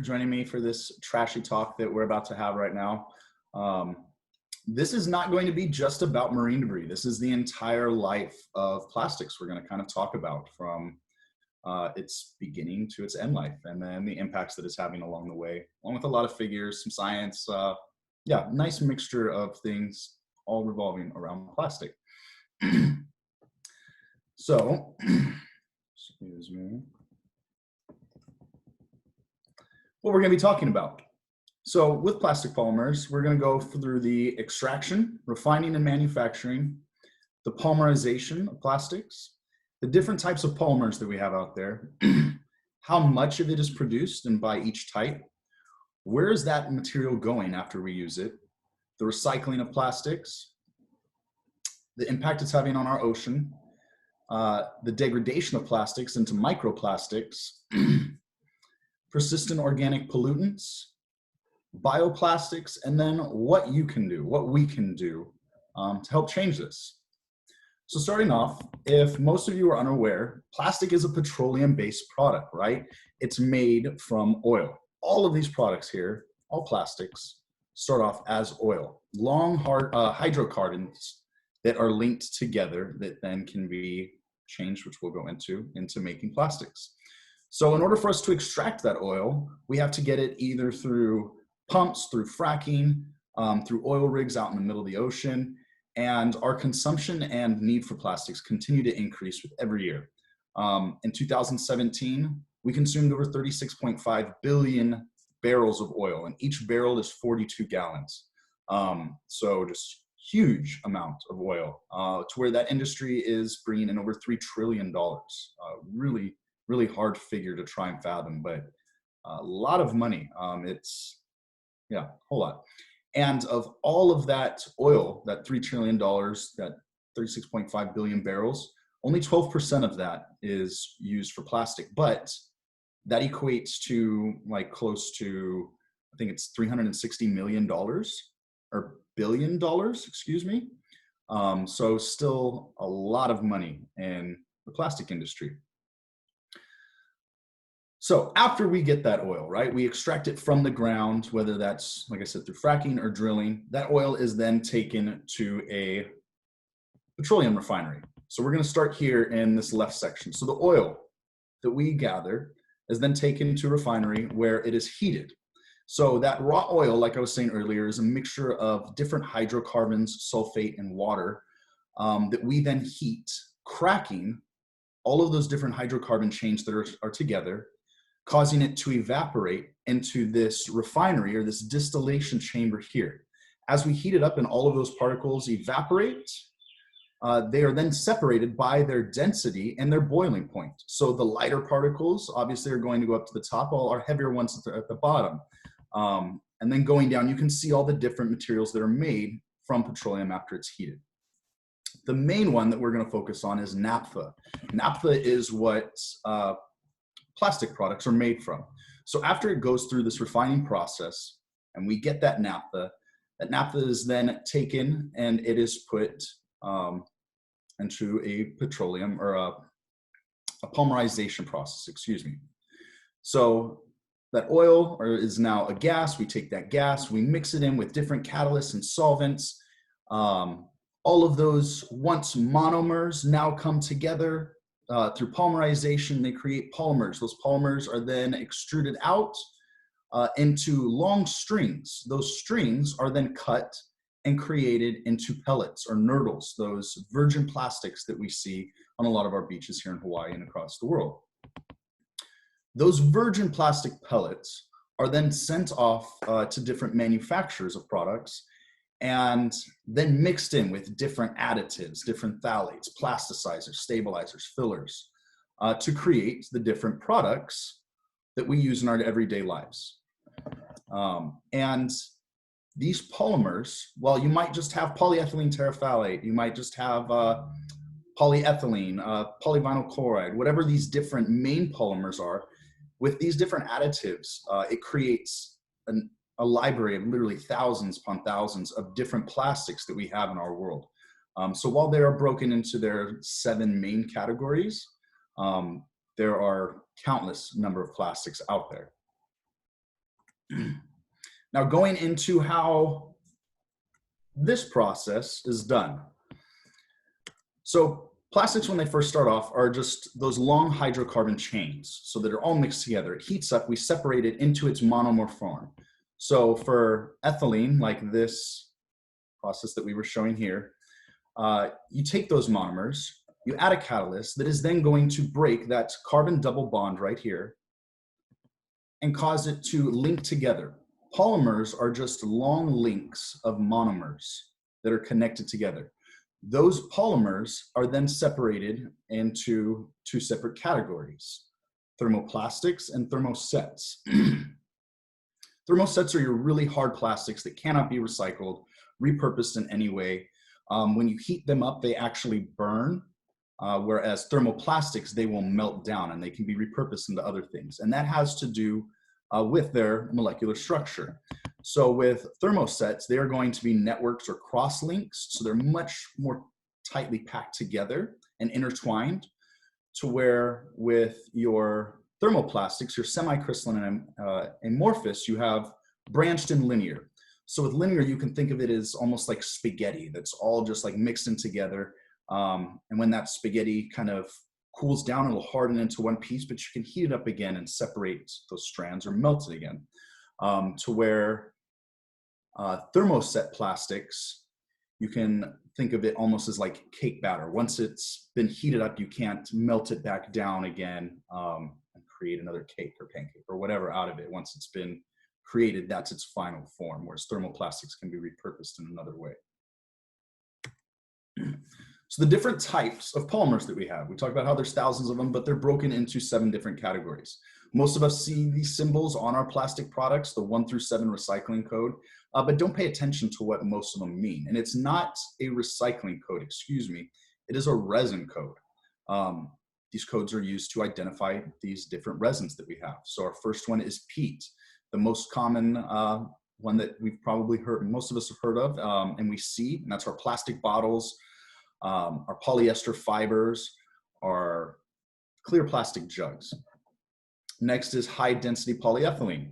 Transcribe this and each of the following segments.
joining me for this trashy talk that we're about to have right now. This is not going to be just about marine debris. This is the entire life of plastics we're going to kind of talk about, from its beginning to its end life, and then the impacts that it's having along the way, along with a lot of figures, some science. Yeah, nice mixture of things all revolving around plastic. So, excuse me. What we're going to be talking about. So with plastic polymers, we're going to go through the extraction, refining, and manufacturing, the polymerization of plastics, the different types of polymers that we have out there, how much of it is produced and by each type, where is that material going after we use it, the recycling of plastics, the impact it's having on our ocean, the degradation of plastics into microplastics, persistent organic pollutants, bioplastics, and then what you can do, what we can do to help change this. So starting off, if most of you are unaware, plastic is a petroleum-based product, right? It's made from oil. All of these products here, all plastics, start off as oil. Long, hard hydrocarbons that are linked together that then can be changed, which we'll go into making plastics. So in order for us to extract that oil, we have to get it either through pumps, through fracking, through oil rigs out in the middle of the ocean, and our consumption and need for plastics continue to increase with every year. In 2017, we consumed over 36.5 billion barrels of oil, and each barrel is 42 gallons. So just huge amount of oil, to where that industry is bringing in over $3 trillion. Really hard figure to try and fathom, but a lot of money. Yeah, a whole lot. And of all of that oil, that $3 trillion, that 36.5 billion barrels, only 12% of that is used for plastic, but that equates to like close to, I think it's $360 million or billion dollars, excuse me. So still a lot of money in the plastic industry. So after we get that oil, right, we extract it from the ground, whether that's, like I said, through fracking or drilling. That oil is then taken to a petroleum refinery. So we're going to start here in this left section. So the oil that we gather is then taken to a refinery where it is heated. So that raw oil, like I was saying earlier, is a mixture of different hydrocarbons, sulfate, and water that we then heat, cracking all of those different hydrocarbon chains that are together, causing it to evaporate into this refinery or this distillation chamber here. As we heat it up and all of those particles evaporate, they are then separated by their density and their boiling point. So the lighter particles obviously are going to go up to the top, while our heavier ones are at the bottom. And then going down, you can see all the different materials that are made from petroleum after it's heated. The main one that we're going to focus on is naphtha. Naphtha is what plastic products are made from. So after it goes through this refining process and we get that naphtha is then taken and it is put into a petroleum or a polymerization process, excuse me. So that oil is now a gas. We take that gas, we mix it in with different catalysts and solvents. All of those once monomers now come together through polymerization. They create polymers. Those polymers are then extruded out into long strings. Those strings are then cut and created into pellets or nurdles, those virgin plastics that we see on a lot of our beaches here in Hawaii and across the world. Those virgin plastic pellets are then sent off to different manufacturers of products and then mixed in with different additives, different phthalates, plasticizers, stabilizers, fillers, to create the different products that we use in our everyday lives. And these polymers, well, you might just have polyethylene terephthalate, you might just have polyethylene, polyvinyl chloride, whatever these different main polymers are. With these different additives, it creates a library of literally thousands upon thousands of different plastics that we have in our world. So while they are broken into their 7 main categories, there are countless number of plastics out there. Now going into how this process is done. So plastics, when they first start off, are just those long hydrocarbon chains, so that are all mixed together. It heats up, we separate it into its monomer form. So for ethylene, like this process that we were showing here, you take those monomers, you add a catalyst that is then going to break that carbon double bond right here and cause it to link together. Polymers are just long links of monomers that are connected together. Those polymers are then separated into two separate categories: thermoplastics and thermosets. Thermosets are your really hard plastics that cannot be recycled, repurposed in any way. When you heat them up, they actually burn, whereas thermoplastics, they will melt down and they can be repurposed into other things. And that has to do with their molecular structure. So with thermosets, they are going to be networks or cross-links, so they're much more tightly packed together and intertwined, to where with your thermoplastics, your semi-crystalline and amorphous, you have branched and linear. So with linear, you can think of it as almost like spaghetti that's all just like mixed in together. And when that spaghetti kind of cools down, it'll harden into one piece, but you can heat it up again and separate those strands or melt it again. To where thermoset plastics, you can think of it almost as like cake batter. Once it's been heated up, you can't melt it back down again and create another cake or pancake or whatever out of it. Once it's been created, that's its final form, whereas thermoplastics can be repurposed in another way. So the different types of polymers that we have, we talked about how there's thousands of them, but they're broken into 7 different categories. Most of us see these symbols on our plastic products, the 1 through 7 recycling code, but don't pay attention to what most of them mean. And it's not a recycling code, excuse me, it is a resin code. These codes are used to identify these different resins that we have. So our first one is peat, the most common one that we've probably heard, most of us have heard of, and we see, and that's our plastic bottles, our polyester fibers, our clear plastic jugs. Next is high density polyethylene.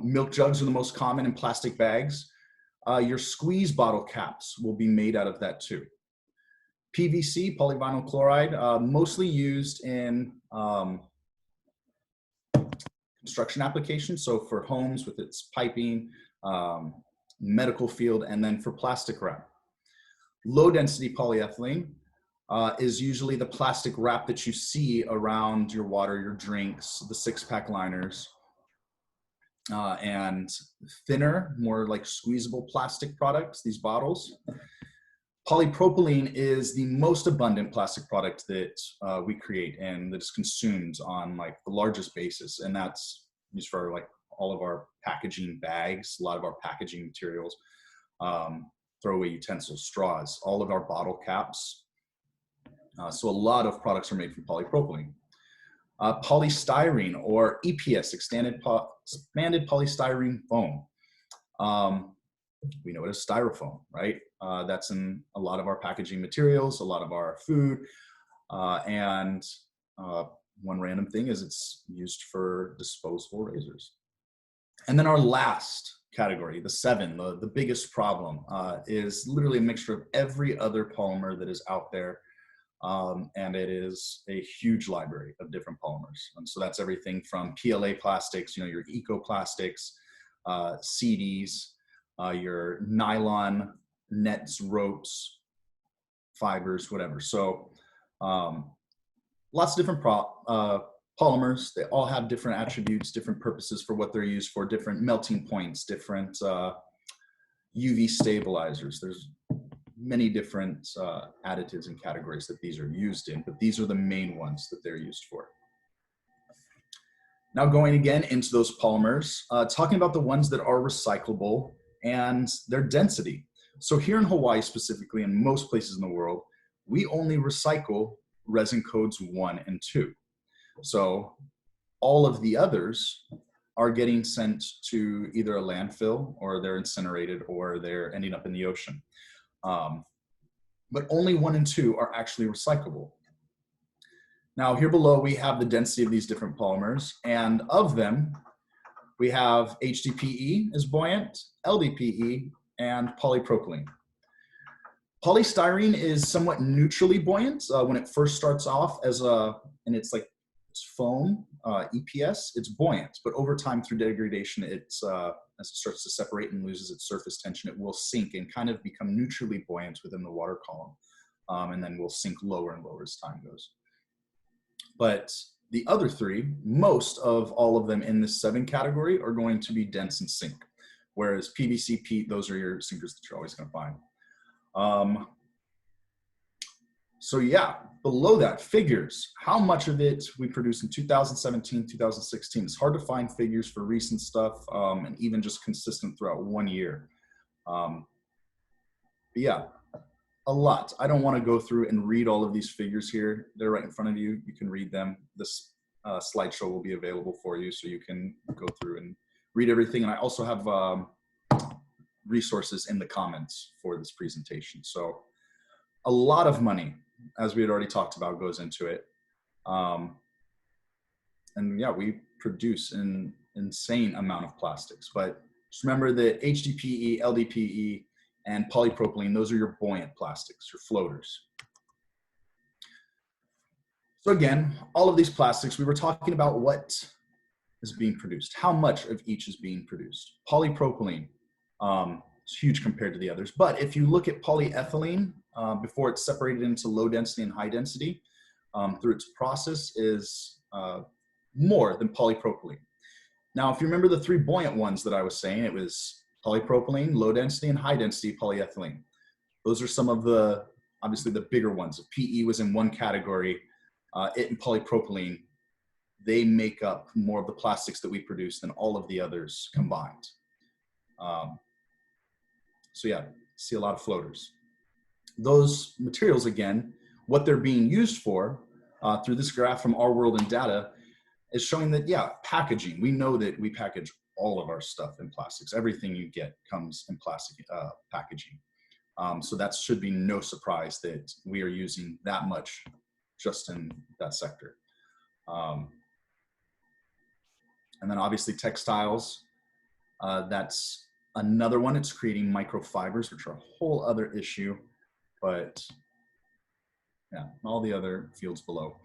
Milk jugs are the most common in plastic bags. Your squeeze bottle caps will be made out of that too. PVC, polyvinyl chloride, mostly used in construction applications. So for homes with its piping, medical field, and then for plastic wrap. Low density polyethylene is usually the plastic wrap that you see around your water, your drinks, the 6-pack liners, and thinner, more like squeezable plastic products, these bottles. Polypropylene is the most abundant plastic product that we create and that's consumed on like the largest basis, and that's used for like all of our packaging bags, a lot of our packaging materials, throwaway utensils, straws, all of our bottle caps. So a lot of products are made from polypropylene. Polystyrene, or EPS, expanded polystyrene foam. We know it as styrofoam, right? That's in a lot of our packaging materials, a lot of our food, and one random thing is it's used for disposable razors. And then our last category, the 7, the biggest problem, is literally a mixture of every other polymer that is out there. And it is a huge library of different polymers. And so that's everything from PLA plastics, you know, your eco plastics, CDs, your nylon nets, ropes, fibers, whatever. So lots of different polymers. They all have different attributes, different purposes for what they're used for, different melting points, different UV stabilizers. There's many different additives and categories that these are used in, but these are the main ones that they're used for. Now going again into those polymers, talking about the ones that are recyclable and their density. So here in Hawaii specifically, and most places in the world, we only recycle resin codes 1 and 2. So all of the others are getting sent to either a landfill, or they're incinerated, or they're ending up in the ocean. But only 1 and 2 are actually recyclable. Now here below we have the density of these different polymers, and of them, We have HDPE is buoyant, LDPE, and polypropylene. Polystyrene is somewhat neutrally buoyant when it first starts off as and it's like it's foam, EPS, it's buoyant, but over time through degradation, as it starts to separate and loses its surface tension, it will sink and kind of become neutrally buoyant within the water column. And then will sink lower and lower as time goes. But the other three, most of all of them in this 7 category are going to be dense and sink. Whereas PVC, peat, those are your sinkers that you're always going to find. So yeah, below that, figures. How much of it we produced in 2017, 2016. It's hard to find figures for recent stuff and even just consistent throughout 1 year. But yeah, a lot. I don't want to go through and read all of these figures here. They're right in front of you. You can read them. This slideshow will be available for you so you can go through and read everything. And I also have resources in the comments for this presentation. So a lot of money, as we had already talked about, goes into it. And yeah, we produce an insane amount of plastics. But just remember that HDPE, LDPE, and polypropylene, those are your buoyant plastics, your floaters. So again, all of these plastics, we were talking about what is being produced, how much of each is being produced. Polypropylene is huge compared to the others. But if you look at polyethylene, before it's separated into low density and high density, through its process is more than polypropylene. Now, if you remember the 3 buoyant ones that I was saying, it was polypropylene, low density, and high density polyethylene. Those are some of the, obviously the bigger ones. If PE was in one category, it and polypropylene, they make up more of the plastics that we produce than all of the others combined. So yeah, see a lot of floaters. Those materials, again, what they're being used for through this graph from Our World in Data is showing that, yeah, packaging. We know that we package all of our stuff in plastics. Everything you get comes in plastic packaging. So that should be no surprise that we are using that much just in that sector. And then obviously textiles, that's another one. It's creating microfibers, which are a whole other issue, but yeah, all the other fields below.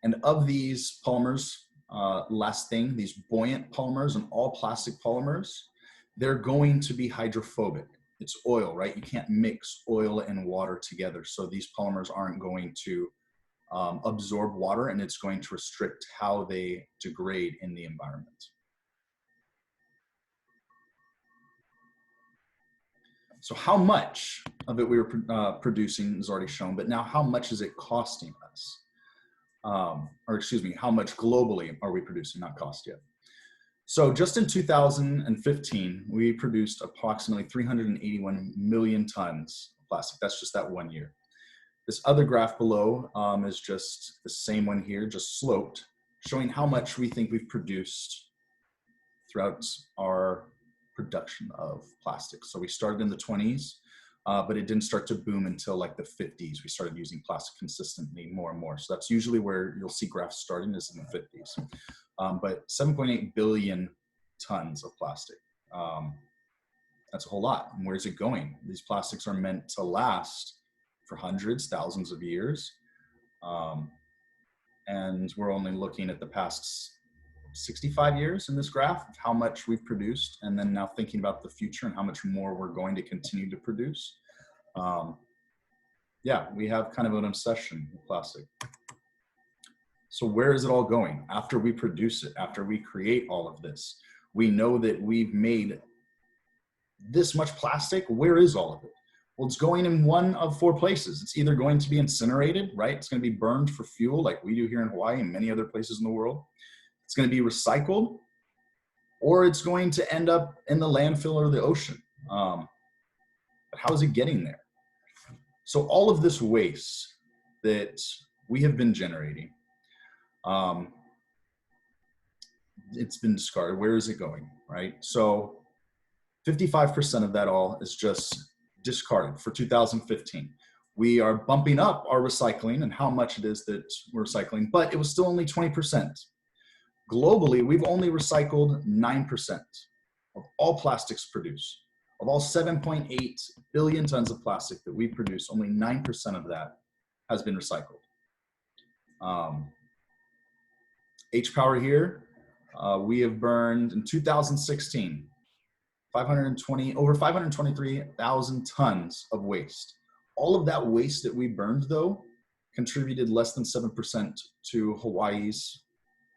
And of these polymers, last thing, these buoyant polymers and all plastic polymers, they're going to be hydrophobic. It's oil, right? You can't mix oil and water together. So these polymers aren't going to absorb water, and it's going to restrict how they degrade in the environment. So how much of it we were producing is already shown, but now how much is it costing us? Or excuse me, how much globally are we producing, not cost yet. So just in 2015, we produced approximately 381 million tons of plastic. That's just that 1 year. This other graph below is just the same one here, just sloped, showing how much we think we've produced throughout our production of plastics. So we started in the 20s, but it didn't start to boom until like the 50s. We started using plastic consistently more and more. So that's usually where you'll see graphs starting, is in the 50s. But 7.8 billion tons of plastic. That's a whole lot. And where's it going? These plastics are meant to last for hundreds, thousands of years. And we're only looking at the past 65 years in this graph of how much we've produced, and then now thinking about the future and how much more we're going to continue to produce. Yeah, we have kind of an obsession with plastic. So where is it all going? After we produce it, after we create all of this, we know that we've made this much plastic. Where is all of it? Well, it's going in one of 4 places. It's either going to be incinerated, right? It's going to be burned for fuel like we do here in Hawaii and many other places in the world. It's going to be recycled, or it's going to end up in the landfill or the ocean. But how is it getting there? So all of this waste that we have been generating, it's been discarded. Where is it going, right? So 55% of that all is just discarded for 2015. We are bumping up our recycling and how much it is that we're recycling, but it was still only 20%. Globally, we've only recycled 9% of all plastics produced. Of all 7.8 billion tons of plastic that we produce, only 9% of that has been recycled. H-Power here, we have burned in 2016, over 523,000 tons of waste. All of that waste that we burned, though, contributed less than 7% to Hawaii's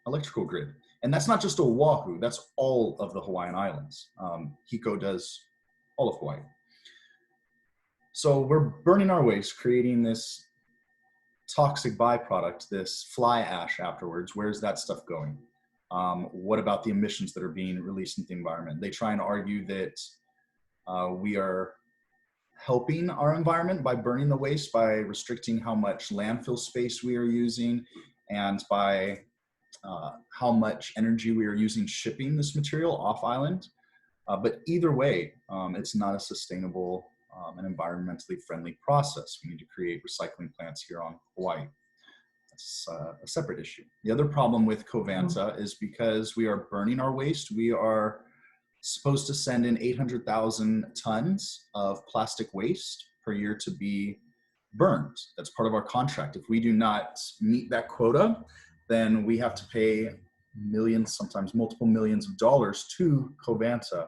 electrical grid. And that's not just Oahu, that's all of the Hawaiian Islands. HECO does all of Hawaii. So we're burning our waste, creating this toxic byproduct, this fly ash afterwards. Where's that stuff going? What about the emissions that are being released into the environment? They try and argue that we are helping our environment by burning the waste, by restricting how much landfill space we are using, and by how much energy we are using shipping this material off island. But either way, it's not a sustainable and environmentally friendly process. We need to create recycling plants here on Hawaii. That's a separate issue. The other problem with Covanta is because we are burning our waste, we are supposed to send in 800,000 tons of plastic waste per year to be burned. That's part of our contract. If we do not meet that quota, then we have to pay millions, sometimes multiple millions of dollars to Covanta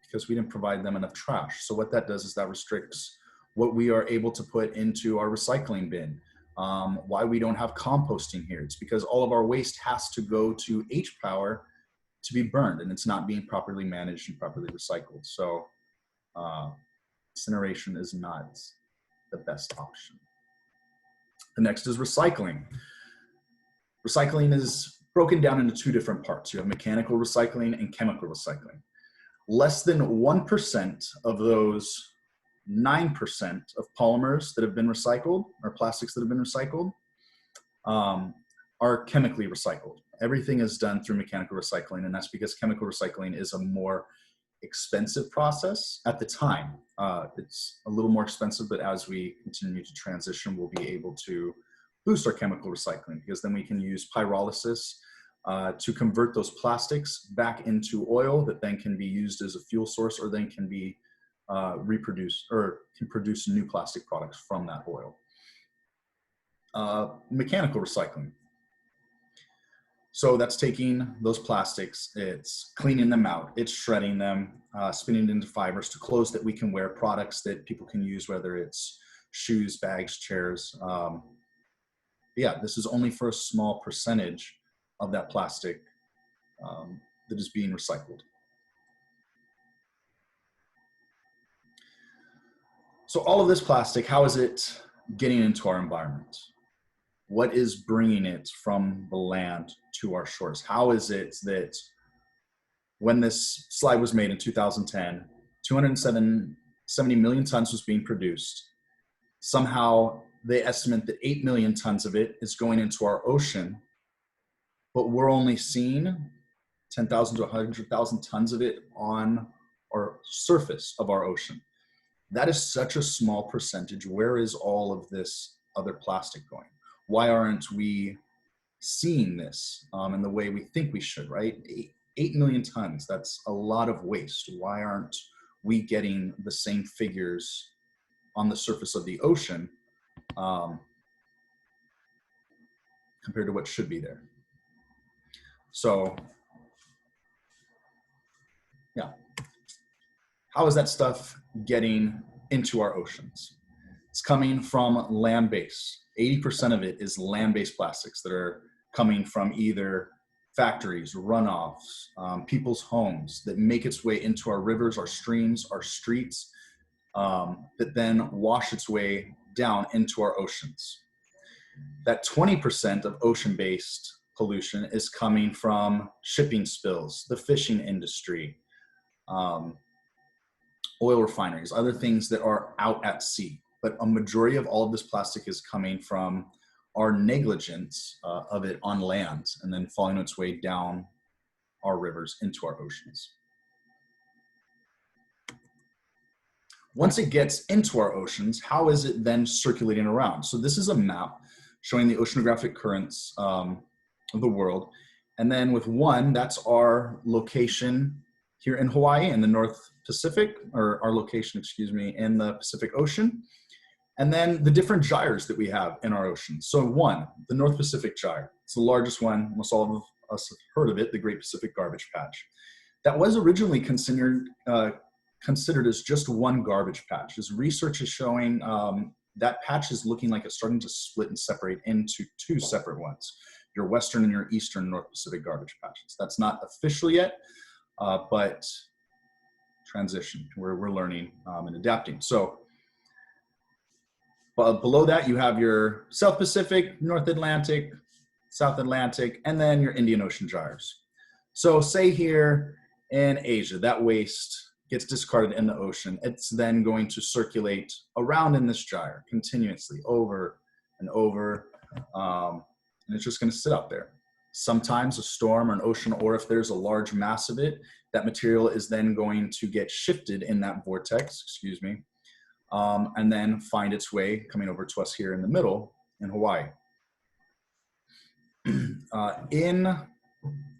because we didn't provide them enough trash. So what that does is that restricts what we are able to put into our recycling bin. Why we don't have composting here, it's because all of our waste has to go to H-Power to be burned, and it's not being properly managed and properly recycled. So incineration is not the best option. The next is recycling. Recycling is broken down into two different parts. You have mechanical recycling and chemical recycling. Less than 1% of those 9% of polymers that have been recycled, or plastics that have been recycled, are chemically recycled. Everything is done through mechanical recycling, and that's because chemical recycling is a more expensive process at the time. It's a little more expensive, but as we continue to transition, we'll be able to boost our chemical recycling, because then we can use pyrolysis to convert those plastics back into oil that then can be used as a fuel source, or then can be reproduced, or can produce new plastic products from that oil. Mechanical recycling. So that's taking those plastics, it's cleaning them out, it's shredding them, spinning it into fibers to clothes that we can wear, products that people can use, whether it's shoes, bags, chairs. Yeah, this is only for a small percentage of that plastic that is being recycled. So all of this plastic, how is it getting into our environment? What is bringing it from the land to our shores? How is it that when this slide was made in 2010, 270 million tons was being produced. Somehow they estimate that 8 million tons of it is going into our ocean, but we're only seeing 10,000 to 100,000 tons of it on our surface of our ocean. That is such a small percentage. Where is all of this other plastic going? Why aren't we seeing this in the way we think we should, right? 8 million tons, that's a lot of waste. Why aren't we getting the same figures on the surface of the ocean compared to what should be there? So, yeah. How is that stuff getting into our oceans? It's coming from land-based. 80% of it is land-based plastics that are coming from either factories, runoffs, people's homes, that make its way into our rivers, our streams, our streets, that then wash its way down into our oceans. That 20% of ocean-based pollution is coming from shipping spills, the fishing industry, oil refineries, other things that are out at sea. But a majority of all of this plastic is coming from our negligence of it on land and then falling its way down our rivers into our oceans. Once it gets into our oceans, how is it then circulating around? So this is a map showing the oceanographic currents of the world. And then with 1, that's our location here in Hawaii in the North Pacific, or our location, excuse me, in the Pacific Ocean. And then the different gyres that we have in our ocean. So 1, the North Pacific Gyre. It's the largest one. Most all of us have heard of it, the Great Pacific Garbage Patch. That was originally considered as just one garbage patch. As research is showing, that patch is looking like it's starting to split and separate into 2 separate ones, your Western and your Eastern North Pacific garbage patches. That's not official yet, but transition, we're learning and adapting. So below that, you have your South Pacific, North Atlantic, South Atlantic, and then your Indian Ocean gyres. So say here in Asia, that waste gets discarded in the ocean. It's then going to circulate around in this gyre continuously over and over, and it's just going to sit out there. Sometimes a storm or an ocean, or if there's a large mass of it, that material is then going to get shifted in that vortex, excuse me, and then find its way coming over to us here in the middle in Hawaii. In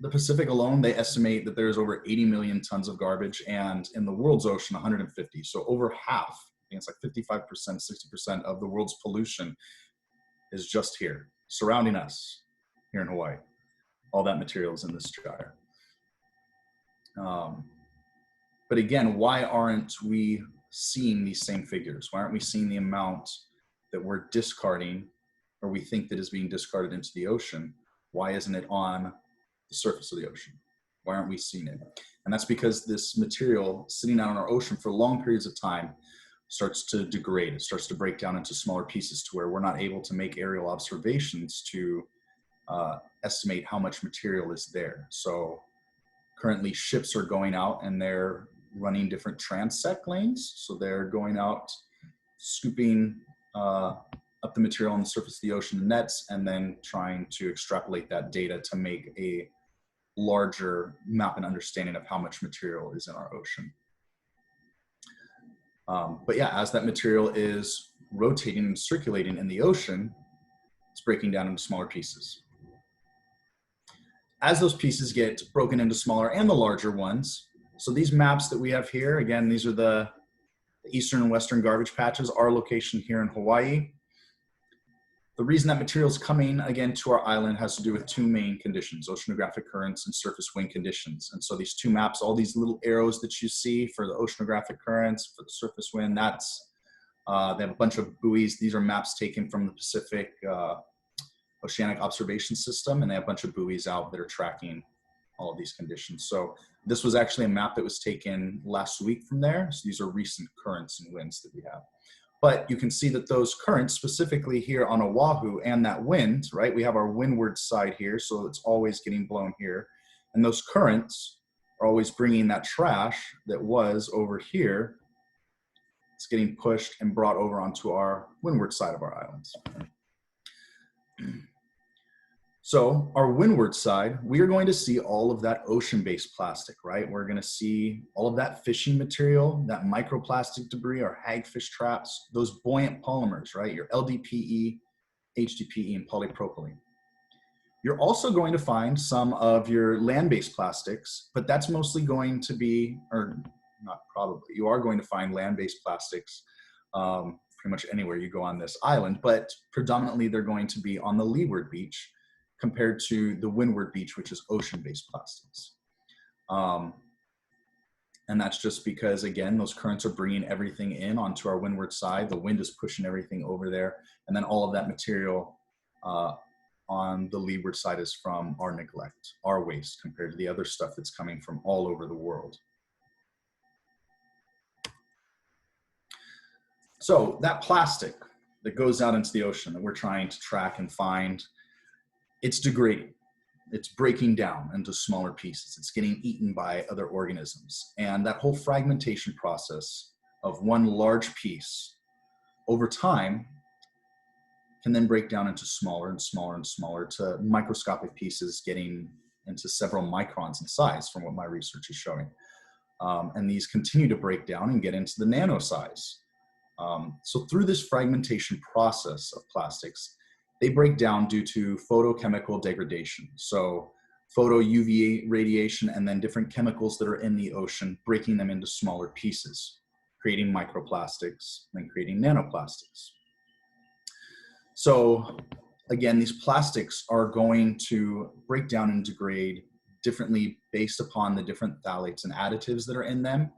the Pacific alone, they estimate that there's over 80 million tons of garbage, and in the world's ocean, 150. So over half, I think it's like 55%, 60% of the world's pollution is just here, surrounding us here in Hawaii. All that material is in this gyre. But again, why aren't we seeing these same figures? Why aren't we seeing the amount that we're discarding, or we think that is being discarded into the ocean? Why isn't it on the surface of the ocean? Why aren't we seeing it? And that's because this material sitting out on our ocean for long periods of time starts to degrade. It starts to break down into smaller pieces to where we're not able to make aerial observations to estimate how much material is there. So currently ships are going out and they're running different transect lanes. So they're going out, scooping up the material on the surface of the ocean in nets, and then trying to extrapolate that data to make a larger map and understanding of how much material is in our ocean. But yeah, as that material is rotating and circulating in the ocean, it's breaking down into smaller pieces. As those pieces get broken into smaller and the larger ones, so these maps that we have here, again, these are the Eastern and Western garbage patches, our location here in Hawaii. The reason that material is coming, again, to our island has to do with 2 main conditions, oceanographic currents and surface wind conditions. And so these 2 maps, all these little arrows that you see for the oceanographic currents, for the surface wind, that's, they have a bunch of buoys. These are maps taken from the Pacific Oceanic Observation System, and they have a bunch of buoys out that are tracking all of these conditions. So this was actually a map that was taken last week from there. So these are recent currents and winds that we have. But you can see that those currents, specifically here on Oahu, and that wind, right? We have our windward side here, so it's always getting blown here. And those currents are always bringing that trash that was over here. It's getting pushed and brought over onto our windward side of our islands. So our windward side, we are going to see all of that ocean-based plastic, right? We're going to see all of that fishing material, that microplastic debris, our hagfish traps, those buoyant polymers, right? Your LDPE, HDPE, and polypropylene. You're also going to find some of your land-based plastics, but that's mostly going to be, or not probably, you are going to find land-based plastics pretty much anywhere you go on this island, but predominantly they're going to be on the leeward beach, compared to the windward beach, which is ocean-based plastics. And that's just because, again, those currents are bringing everything in onto our windward side. The wind is pushing everything over there. And then all of that material on the leeward side is from our neglect, our waste, compared to the other stuff that's coming from all over the world. So that plastic that goes out into the ocean that we're trying to track and find, it's degrading. It's breaking down into smaller pieces. It's getting eaten by other organisms. And that whole fragmentation process of one large piece over time can then break down into smaller and smaller and smaller to microscopic pieces getting into several microns in size from what my research is showing. And these continue to break down and get into the nano size. So through this fragmentation process of plastics, they break down due to photochemical degradation. So photo UV radiation and then different chemicals that are in the ocean, breaking them into smaller pieces, creating microplastics and creating nanoplastics. So again, these plastics are going to break down and degrade differently based upon the different phthalates and additives that are in them,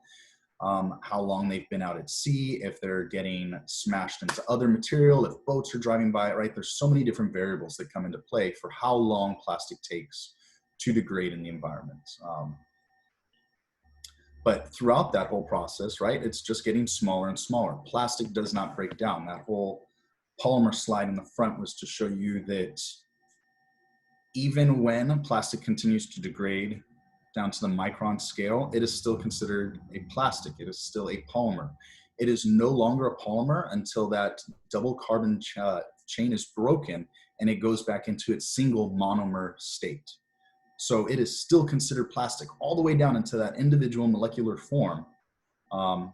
how long they've been out at sea, if they're getting smashed into other material, if boats are driving by it, right? There's so many different variables that come into play for how long plastic takes to degrade in the environment. But throughout that whole process, right, it's just getting smaller and smaller. Plastic does not break down. That whole polymer slide in the front was to show you that even when plastic continues to degrade down to the micron scale, it is still considered a plastic. It is still a polymer. It is no longer a polymer until that double carbon chain is broken and it goes back into its single monomer state. So it is still considered plastic all the way down into that individual molecular form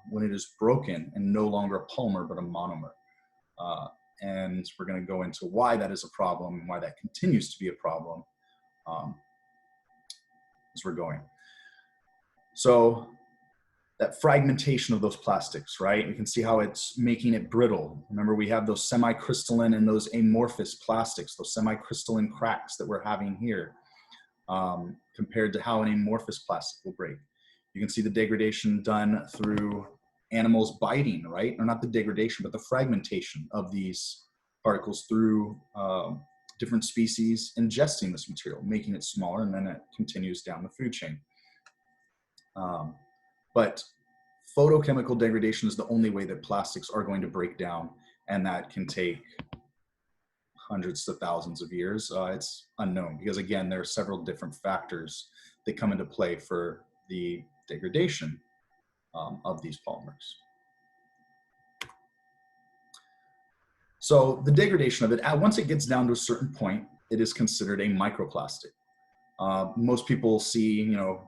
when it is broken and no longer a polymer but a monomer. And we're going to go into why that is a problem and why that continues to be a problem as we're going. So that fragmentation of those plastics, right? You can see how it's making it brittle. Remember, we have those semi-crystalline and those amorphous plastics, those semi-crystalline cracks that we're having here compared to how an amorphous plastic will break. You can see the degradation done through animals biting, right? Or not the degradation, but the fragmentation of these particles through different species ingesting this material, making it smaller, and then it continues down the food chain. But photochemical degradation is the only way that plastics are going to break down, and that can take hundreds to thousands of years. It's unknown because, again, there are several different factors that come into play for the degradation of these polymers. So the degradation of it, once it gets down to a certain point, it is considered a microplastic. Most people see, you know,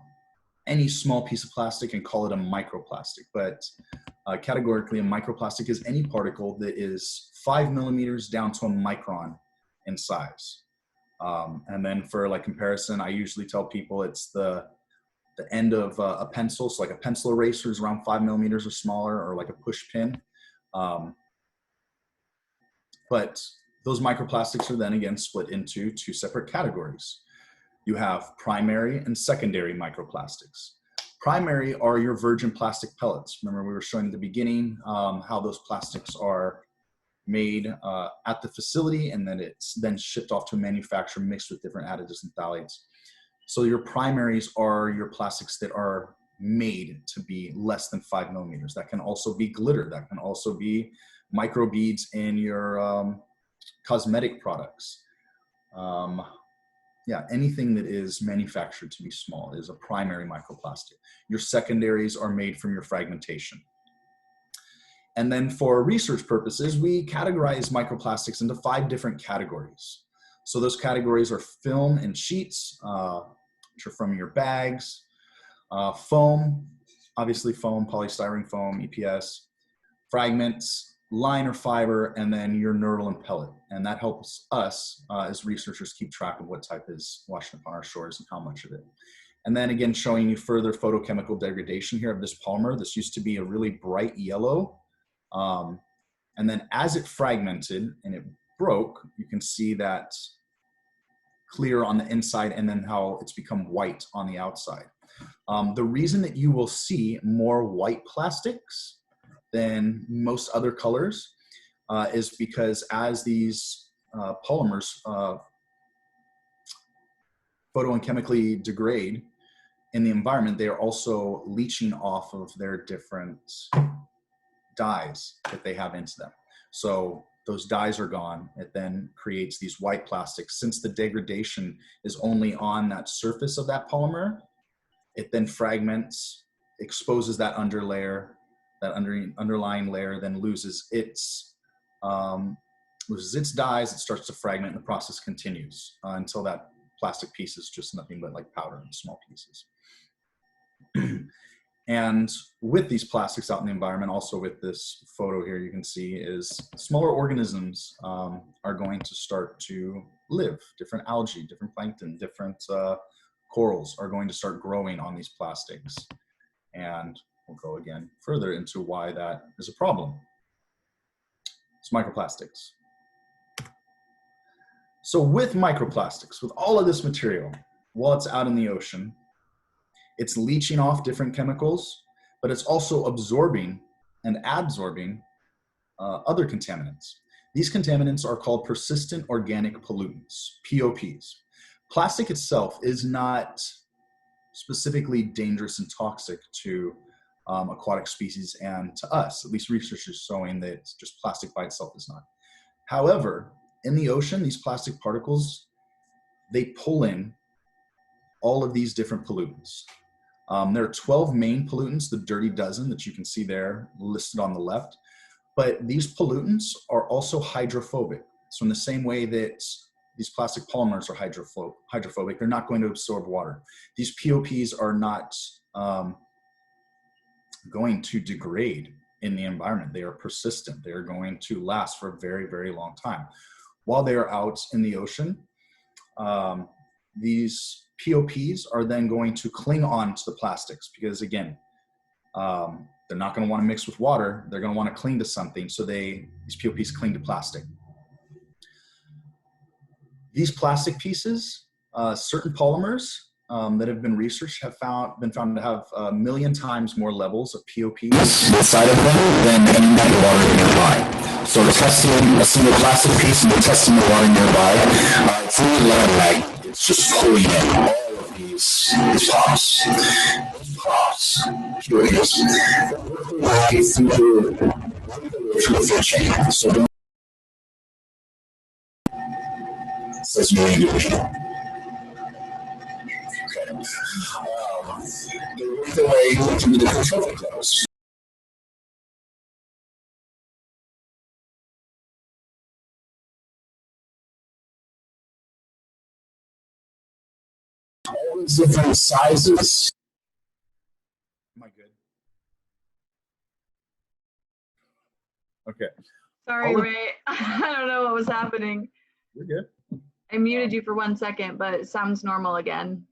any small piece of plastic and call it a microplastic, but categorically a microplastic is any particle that is 5 millimeters down to a micron in size. And then for like comparison, I usually tell people it's the end of a pencil. So like a pencil eraser is around 5 millimeters or smaller, or like a push pin. But those microplastics are then again split into two separate categories. You have primary and secondary microplastics. Primary are your virgin plastic pellets. Remember, we were showing at the beginning how those plastics are made at the facility, and then it's then shipped off to a manufacturer mixed with different additives and phthalates. So your primaries are your plastics that are made to be less than 5 millimeters. That can also be glitter. That can also be microbeads in your cosmetic products. Yeah, anything that is manufactured to be small is a primary microplastic. Your secondaries are made from your fragmentation. And then for research purposes, we categorize microplastics into 5 different categories. So those categories are film and sheets, which are from your bags, foam, obviously foam, polystyrene foam, EPS, fragments, liner fiber, and then your knurl and pellet. And that helps us as researchers keep track of what type is washing up on our shores and how much of it. And then again, showing you further photochemical degradation here of this polymer. This used to be a really bright yellow. And then as it fragmented and it broke, you can see that clear on the inside and then how it's become white on the outside. The reason that you will see more white plastics than most other colors is because as these polymers photo and chemically degrade in the environment, they are also leaching off of their different dyes that they have into them. So those dyes are gone. It then creates these white plastics. Since the degradation is only on that surface of that polymer, it then fragments, exposes that underlayer, that underlying layer then loses its dyes. It starts to fragment, and the process continues until that plastic piece is just nothing but like powder and small pieces. And with these plastics out in the environment, also with this photo here, you can see is smaller organisms are going to start to live. Different algae, different plankton, different corals are going to start growing on these plastics. And we'll go again further into why that is a problem. It's microplastics. So with microplastics, with all of this material, while it's out in the ocean, it's leaching off different chemicals, but it's also absorbing and adsorbing other contaminants. These contaminants are called persistent organic pollutants, POPs. Plastic itself is not specifically dangerous and toxic to aquatic species and to us. At least research is showing that just plastic by itself is not. However, in the ocean, these plastic particles, they pull in all of these different pollutants. There are 12 main pollutants, the dirty dozen that you can see there listed on the left. But these pollutants are also hydrophobic. So in the same way that these plastic polymers are hydrophobic, they're not going to absorb water. These POPs are not going to degrade in the environment. They are persistent. They are going to last for a very, very long time. While they are out in the ocean, these POPs are then going to cling on to the plastics because, again, they're not going to want to mix with water. They're going to want to cling to something. So these POPs cling to plastic. These plastic pieces, certain polymers that have been researched have been found to have 1 million times more levels of POPs inside of them than any water nearby. So we're testing a single plastic piece and we're testing the water nearby. It's really low, like it's just pulling in all of these pops. POPs, through the food chain. So says no individual. The way to the control flows. All these different sizes. Am I good? Okay. Sorry, Ray. I don't know what was happening. You're good. I muted you for 1 second, but it sounds normal again.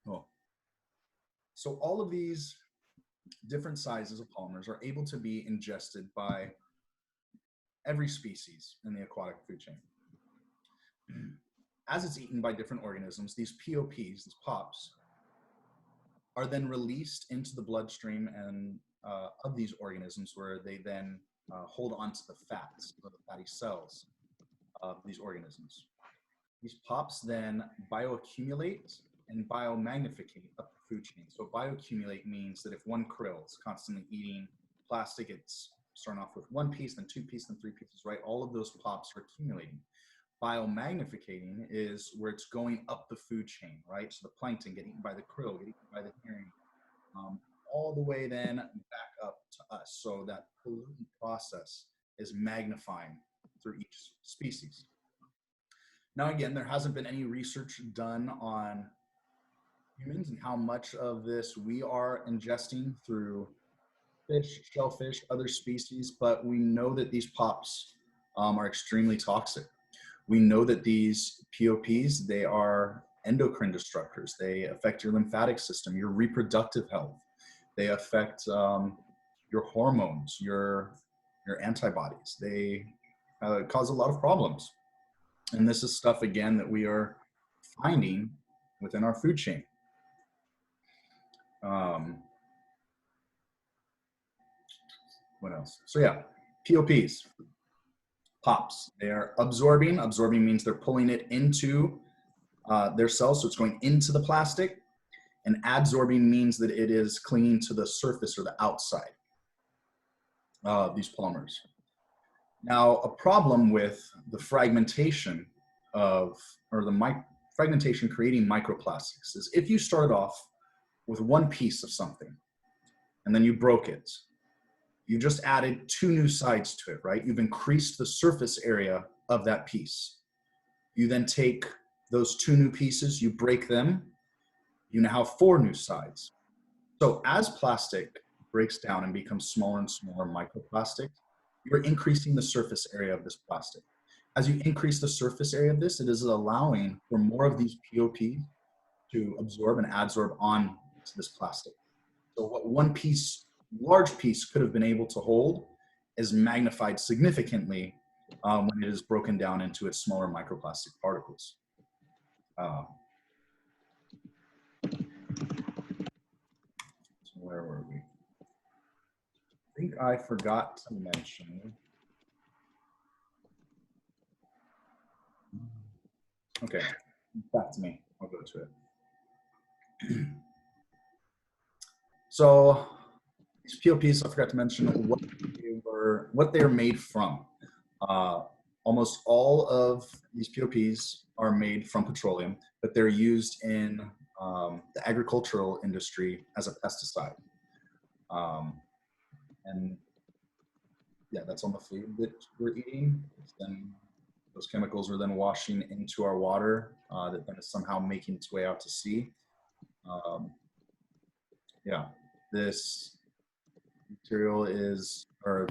Cool. So all of these different sizes of polymers are able to be ingested by every species in the aquatic food chain. As it's eaten by different organisms, these POPs, these POPs, are then released into the bloodstream and of these organisms, where they then hold onto the fats, or the fatty cells of these organisms. These POPs then bioaccumulate and biomagnificate up the food chain. So bioaccumulate means that if one krill is constantly eating plastic, it's starting off with 1 piece, then 2 pieces, then 3 pieces, right? All of those POPs are accumulating. Biomagnificating is where it's going up the food chain, right? So the plankton get eaten by the krill, get eaten by the herring, all the way then back up to us. So that pollutant process is magnifying through each species. Now, again, there hasn't been any research done on humans and how much of this we are ingesting through fish, shellfish, other species, but we know that these POPs are extremely toxic. We know that these POPs, they are endocrine disruptors. They affect your lymphatic system, your reproductive health. They affect your hormones, your antibodies. They cause a lot of problems. And this is stuff, again, that we are finding within our food chain. What else? So yeah, POPs, POPs, they are absorbing. Absorbing means they're pulling it into their cells, so it's going into the plastic. And adsorbing means that it is clinging to the surface or the outside of these polymers. Now, a problem with the fragmentation fragmentation creating microplastics is if you start off with 1 piece of something and then you broke it, you just added 2 new sides to it, right? You've increased the surface area of that piece. You then take those 2 new pieces, you break them, you now have 4 new sides. So as plastic breaks down and becomes smaller and smaller microplastics, you're increasing the surface area of this plastic. As you increase the surface area of this, it is allowing for more of these POPs to absorb and adsorb on to this plastic. So what one piece, large piece, could have been able to hold is magnified significantly when it is broken down into its smaller microplastic particles. So where were we? I think I forgot to mention. Okay, back to me. I'll go to it. So these POPs, I forgot to mention what they are made from. Almost all of these POPs are made from petroleum, but they're used in the agricultural industry as a pesticide. And yeah, that's on the food that we're eating. Then those chemicals are then washing into our water that then is somehow making its way out to sea. Yeah, this material is, or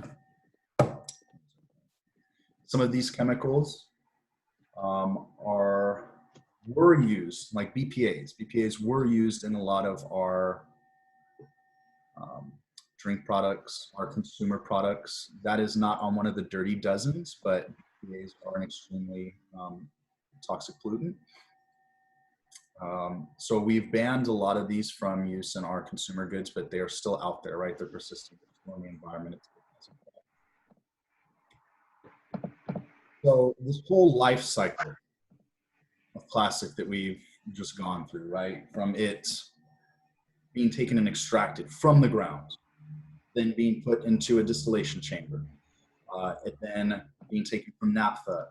some of these chemicals were used, like BPAs. BPAs were used in a lot of our drink products, our consumer products. That is not on one of the dirty dozens, but BPAs are an extremely toxic pollutant. So we've banned a lot of these from use in our consumer goods, but they are still out there, right? They're persistent in the environment. So this whole life cycle of plastic that we've just gone through, right? From it being taken and extracted from the ground, then being put into a distillation chamber, it then being taken from naphtha,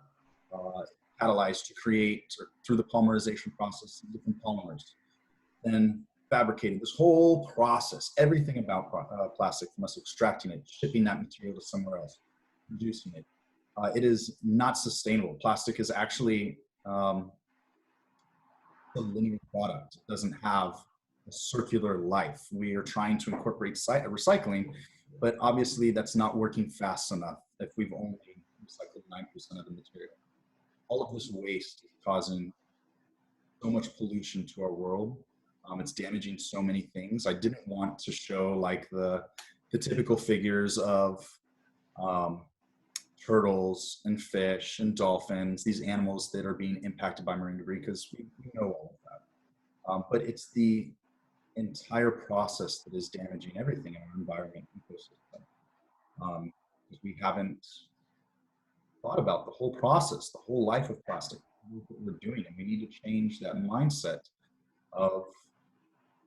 catalyzed to create, or through the polymerization process, different polymers, then fabricated. This whole process, everything about plastic, from us extracting it, shipping that material to somewhere else, producing it, it is not sustainable. Plastic is actually a linear product. It doesn't have a circular life. We are trying to incorporate recycling, but obviously that's not working fast enough if we've only recycled 9% of the material. All of this waste is causing so much pollution to our world. It's damaging so many things. I didn't want to show like the typical figures of turtles and fish and dolphins, these animals that are being impacted by marine debris, because we know all of that. But it's the entire process that is damaging everything in our environment ecosystem. Because we haven't thought about the whole process, the whole life of plastic, what we're doing, and we need to change that mindset of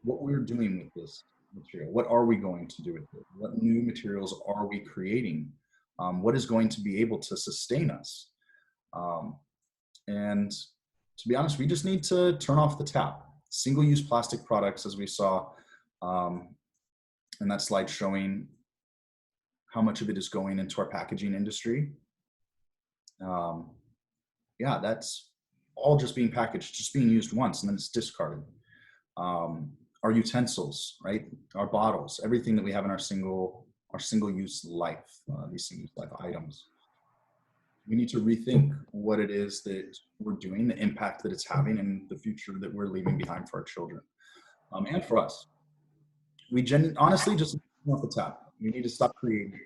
what we're doing with this material. What are we going to do with it? What new materials are we creating? What is going to be able to sustain us? And to be honest, we just need to turn off the tap. Single-use plastic products, as we saw in that slide showing how much of it is going into our packaging industry. Yeah, that's all just being packaged, just being used once, and then it's discarded. Our utensils, right? Our bottles, everything that we have in our single-use life, these single-use life items. We need to rethink what it is that we're doing, the impact that it's having, and the future that we're leaving behind for our children, and for us. We honestly just turn off the tap. We need to stop creating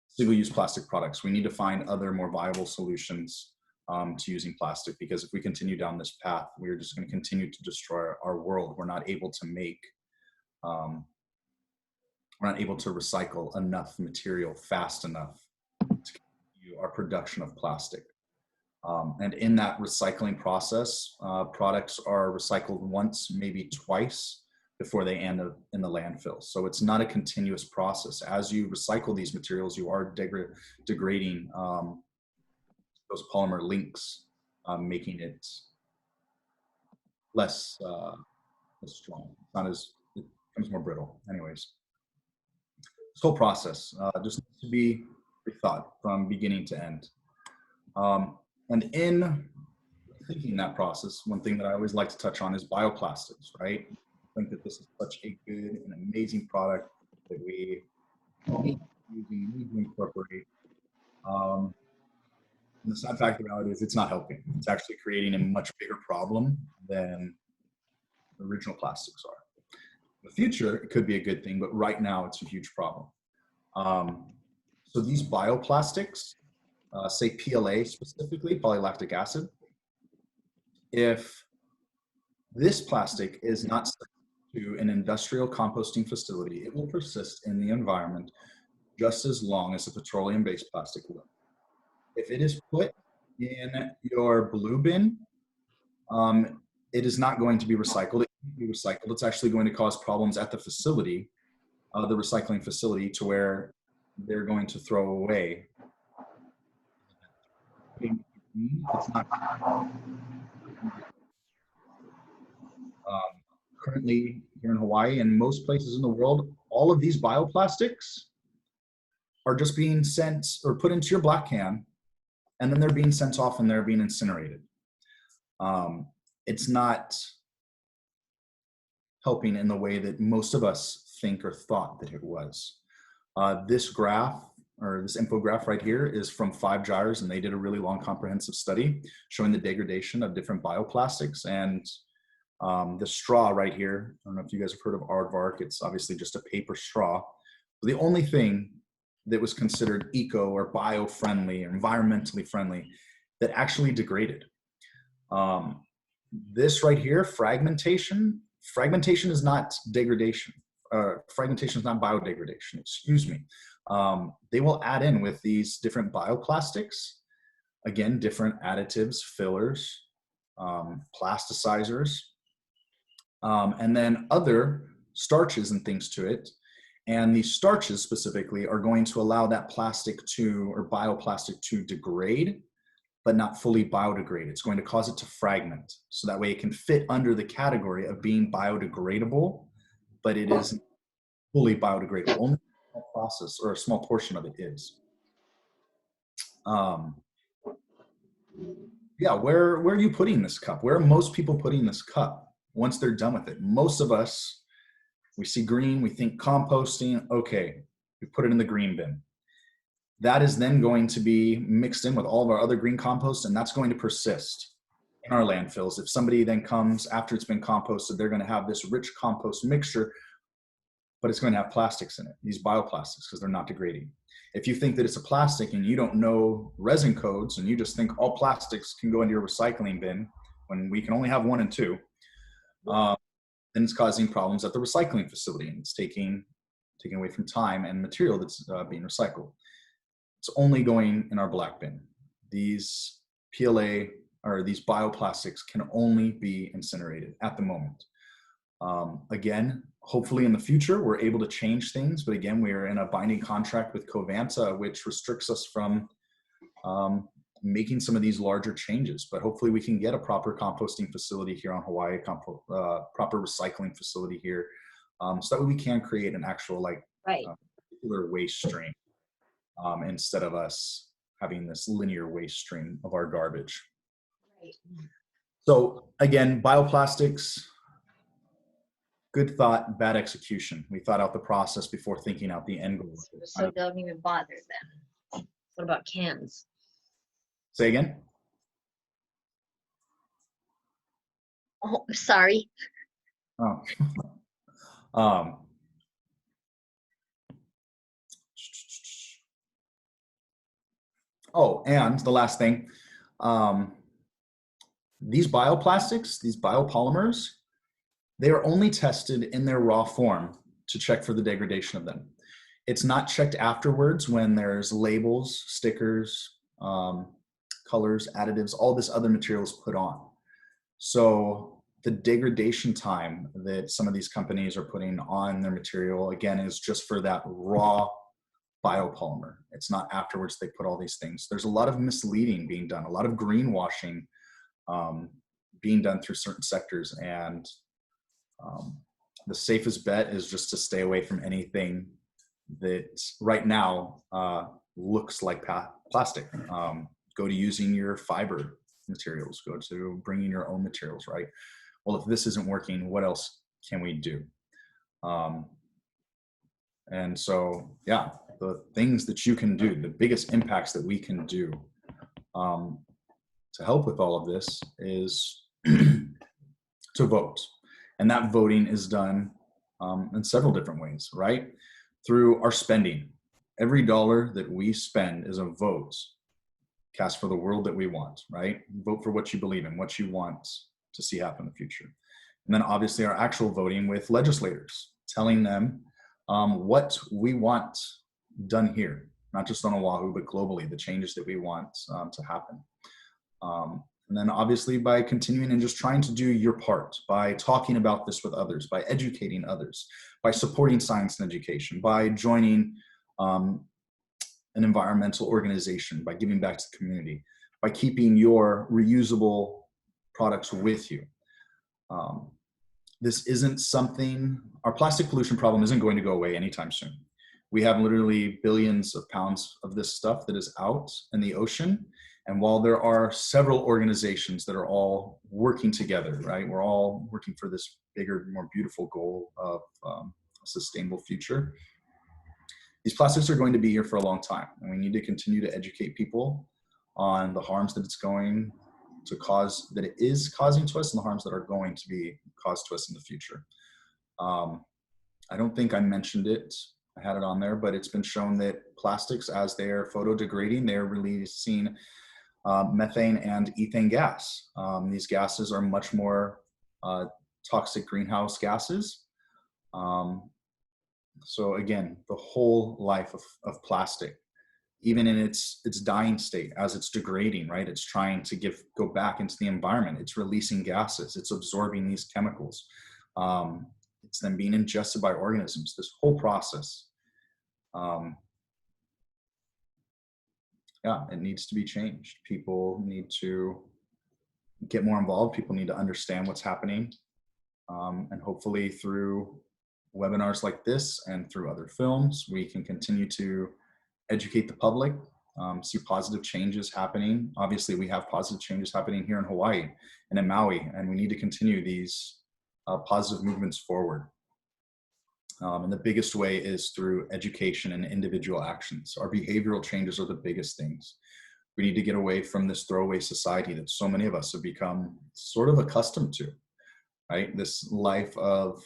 single-use plastic products. We need to find other more viable solutions to using plastic, because if we continue down this path, we're just going to continue to destroy our world. We're not able to make, we're not able to recycle enough material fast enough to continue our production of plastic. And in that recycling process, products are recycled once, maybe twice, before they end up in the landfill. So it's not a continuous process. As you recycle these materials, you are degrading those polymer links, making it less strong. It's not as, it becomes more brittle. Anyways, this whole process just needs to be rethought from beginning to end. And in thinking that process, one thing that I always like to touch on is bioplastics, right? think that this is such a good and amazing product that we need to incorporate. And the sad fact of the reality is it's not helping. It's actually creating a much bigger problem than the original plastics are. In the future, it could be a good thing, but right now it's a huge problem. So these bioplastics, say PLA specifically, polylactic acid, if this plastic is not sent to an industrial composting facility, it will persist in the environment just as long as a petroleum-based plastic will. If it is put in your blue bin, it is not going to be recycled. It can't be recycled. It's actually going to cause problems at the facility, the recycling facility, to where they're going to throw away. It's not. Currently here in Hawaii and most places in the world, all of these bioplastics are just being sent or put into your black can, and then they're being sent off and they're being incinerated. It's not helping in the way that most of us think or thought that it was. This graph, or this infograph right here, is from 5 Gyres, and they did a really long comprehensive study showing the degradation of different bioplastics. And the straw right here, I don't know if you guys have heard of aardvark, it's obviously just a paper straw. The only thing that was considered eco or bio-friendly or environmentally friendly that actually degraded. This right here, fragmentation is not degradation. Fragmentation is not biodegradation, excuse me. They will add in with these different bioplastics, again, different additives, fillers, plasticizers, and then other starches and things to it. And these starches specifically are going to allow that plastic to, or bioplastic to degrade, but not fully biodegrade. It's going to cause it to fragment. So that way it can fit under the category of being biodegradable, but it isn't fully biodegradable. Only a small process or a small portion of it is. Yeah, where are you putting this cup? Where are most people putting this cup once they're done with it? Most of us, we see green, we think composting, okay, we put it in the green bin. That is then going to be mixed in with all of our other green compost, and that's going to persist in our landfills. If somebody then comes after it's been composted, they're going to have this rich compost mixture, but it's going to have plastics in it, these bioplastics, because they're not degrading. If you think that it's a plastic and you don't know resin codes and you just think all plastics can go into your recycling bin when we can only have 1 and 2, then it's causing problems at the recycling facility, and it's taking away from time and material that's being recycled. It's only going in our black bin. These PLA or these bioplastics can only be incinerated at the moment. Again, hopefully in the future, we're able to change things. But again, we are in a binding contract with Covanta, which restricts us from making some of these larger changes. But hopefully we can get a proper composting facility here on Hawaii, proper recycling facility here. So that way we can create an actual particular waste stream instead of us having this linear waste stream of our garbage. Right. So again, bioplastics, good thought, bad execution. We thought out the process before thinking out the end goal. So don't even bother then. What about cans? Say again? Oh, sorry. Oh. Oh, and the last thing, these bioplastics, these biopolymers, they are only tested in their raw form to check for the degradation of them. It's not checked afterwards when there's labels, stickers, colors, additives, all this other materials put on. So the degradation time that some of these companies are putting on their material, again, is just for that raw biopolymer. It's not afterwards they put all these things. There's a lot of misleading being done, a lot of greenwashing being done through certain sectors, and the safest bet is just to stay away from anything that right now looks like plastic. Go to using your fiber materials, go to bringing your own materials, right? Well, if this isn't working, what else can we do? And so, yeah, the things that you can do, the biggest impacts that we can do to help with all of this is to vote. And that voting is done in several different ways, right? Through our spending. Every dollar that we spend is a vote cast for the world that we want, right? Vote for what you believe in, what you want to see happen in the future. And then obviously our actual voting with legislators, telling them what we want done here, not just on Oahu, but globally, the changes that we want to happen. And then obviously by continuing and just trying to do your part, by talking about this with others, by educating others, by supporting science and education, by joining an environmental organization, by giving back to the community, by keeping your reusable products with you. This isn't something, our plastic pollution problem isn't going to go away anytime soon. We have literally billions of pounds of this stuff that is out in the ocean. And while there are several organizations that are all working together, right? We're all working for this bigger, more beautiful goal of a sustainable future. These plastics are going to be here for a long time, and we need to continue to educate people on the harms that it's going to cause, that it is causing to us, and the harms that are going to be caused to us in the future. I don't think I mentioned it. I had it on there, but it's been shown that plastics, as they are photodegrading, they're releasing methane and ethane gas. These gases are much more toxic greenhouse gases. So again, the whole life of plastic, even in its dying state, as it's degrading, right? It's trying to go back into the environment. It's releasing gases. It's absorbing these chemicals. It's then being ingested by organisms. This whole process, yeah, it needs to be changed. People need to get more involved. People need to understand what's happening. And hopefully through webinars like this and through other films, we can continue to educate the public, see positive changes happening. Obviously, we have positive changes happening here in Hawaii and in Maui, and we need to continue these positive movements forward. And the biggest way is through education and individual actions. Our behavioral changes are the biggest things. We need to get away from this throwaway society that so many of us have become sort of accustomed to, right? This life of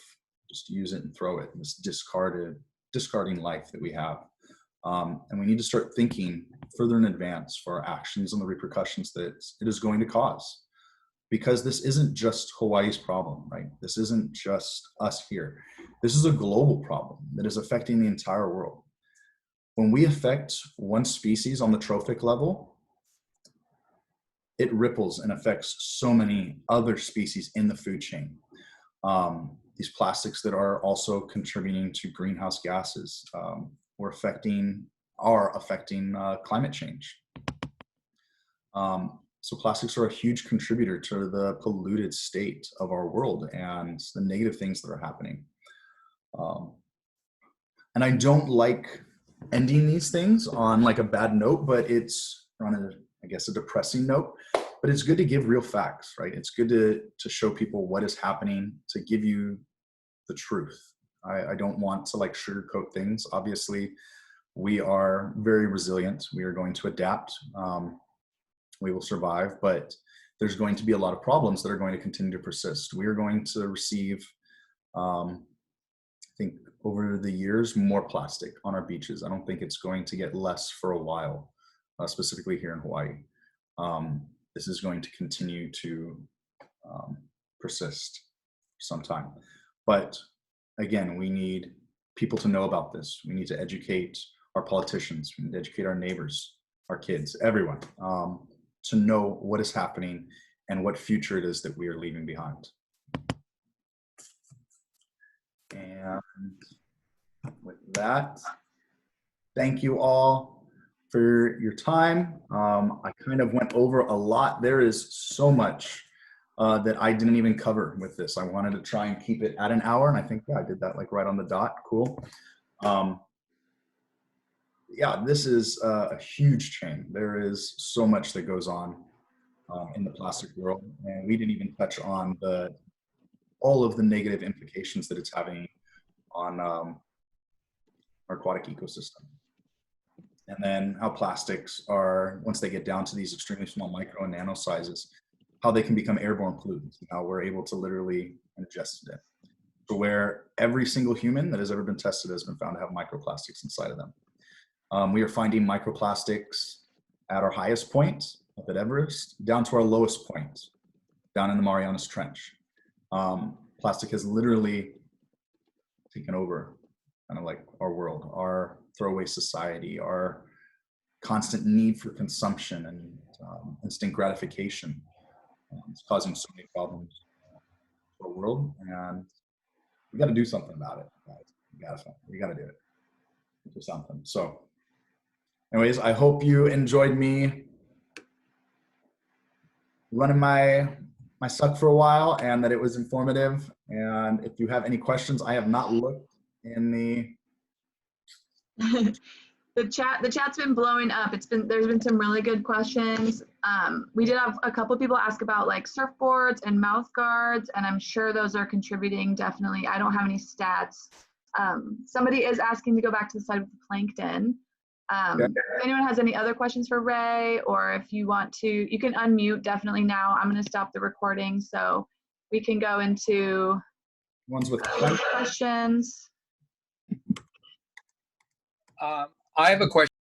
just use it and throw it, this discarding life that we have. And we need to start thinking further in advance for our actions and the repercussions that it is going to cause. Because this isn't just Hawaii's problem, right? This isn't just us here. This is a global problem that is affecting the entire world. When we affect one species on the trophic level, it ripples and affects so many other species in the food chain. These plastics that are also contributing to greenhouse gases are affecting climate change. So plastics are a huge contributor to the polluted state of our world and the negative things that are happening. And I don't like ending these things on like a bad note, but it's on I guess a depressing note, but it's good to give real facts, right? It's good to show people what is happening, to give you the truth. I don't want to like sugarcoat things. Obviously, we are very resilient. We are going to adapt. We will survive, but there's going to be a lot of problems that are going to continue to persist. We are going to receive, I think over the years, more plastic on our beaches. I don't think it's going to get less for a while, specifically here in Hawaii. This is going to continue to persist for some time. But again, we need people to know about this. We need to educate our politicians. We need to educate our neighbors, our kids, everyone, to know what is happening and what future it is that we are leaving behind. And with that, thank you all for your time. I kind of went over a lot. There is so much that I didn't even cover with this. I wanted to try and keep it at an hour, and I think, yeah, I did that like right on the dot. Cool. Yeah, this is a huge chain. There is so much that goes on in the plastic world, and we didn't even touch on the all of the negative implications that it's having on our aquatic ecosystem. And then how plastics are, once they get down to these extremely small micro and nano sizes, how they can become airborne pollutants, and how we're able to literally ingest it. So where every single human that has ever been tested has been found to have microplastics inside of them. We are finding microplastics at our highest point, up at Everest, down to our lowest point, down in the Marianas Trench. Plastic has literally taken over kind of like our world, our throwaway society, our constant need for consumption and instant gratification. It's causing so many problems for the world, and we got to do something about it, guys. We got to do it. Do something. So anyways, I hope you enjoyed me running my suck for a while, and that it was informative. And if you have any questions, I have not looked in The chat's been blowing up. There's been some really good questions. We did have a couple people ask about like surfboards and mouth guards, and I'm sure those are contributing definitely. I don't have any stats. Somebody is asking to go back to the slide with the plankton. If anyone has any other questions for Ray, or if you want to, you can unmute definitely now. I'm going to stop the recording so we can go into ones with questions. I have a question.